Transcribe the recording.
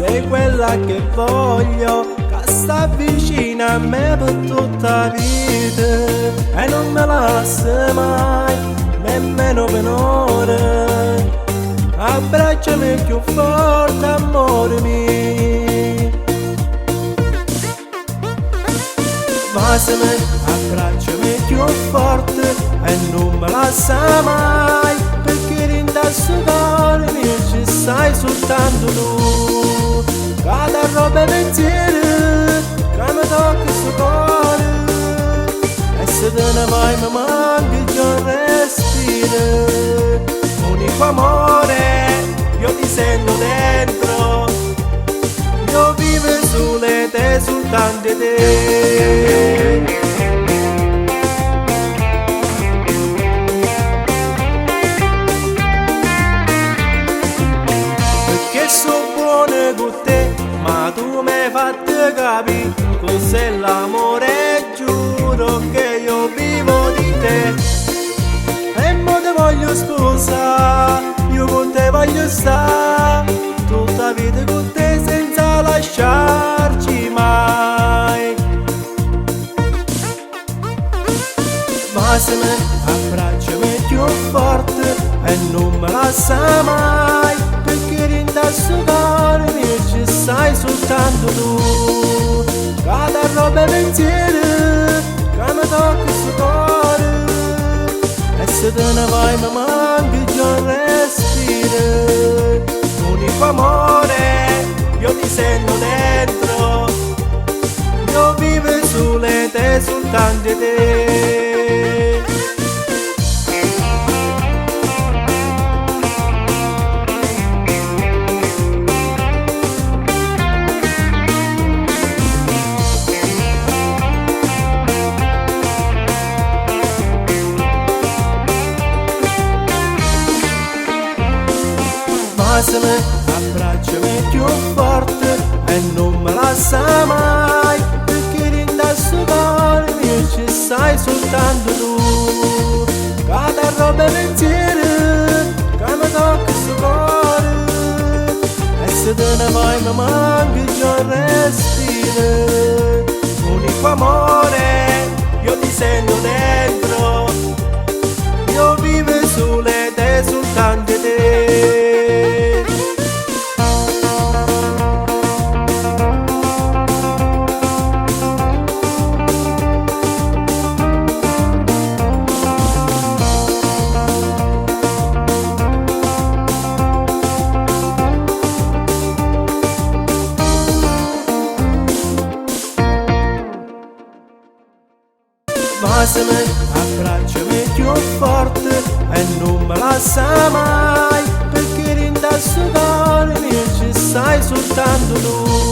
sei quella che voglio, che sta vicina a me per tutta la vita e non me la lascia mai, nemmeno per un'ora. Abbracciami più forte, amore mio. Basami, abbracciami più forte e non me lascia mai, perché rindasso cuore mio ci sai soltanto tu. Cada roba e pensieri che mi tocca sto cuore, e se te ne vai mi manca il giorno respiro. Unico amore, io ti sento dentro, io vivo sulle te, soltanto te. Perché sono buona con te, ma tu mi hai fatto capire cos'è l'amore, giuro che io vivo di te. E mo te voglio sposare, io con te voglio stare, tutta vita con te senza lasciarci mai. Basami, abbracciami più forte e non me lascia mai, perché rindasso cuore mio ci sai soltanto tu. Cada roba e pensieri che mi tocca sto cuore, e se te ne vai mi manca il giorno respiro. Unico amore, io ti sento dentro, io vivo sulle te, soltanto te. Basami, abbracciami più forte e non me lascia mai, perché rindasso cuore mio ci sai soltanto tu. Cada roba e pensieri che mi tocca sto cuore, e se te ne vai mi manca il giorno respiro. Unico amore, io ti sento dentro, io vivo sulle te, soltanto te. Basami, abbracciami più forte e non me lascia mai, perché rindasso cuore mio ci sai soltanto tu.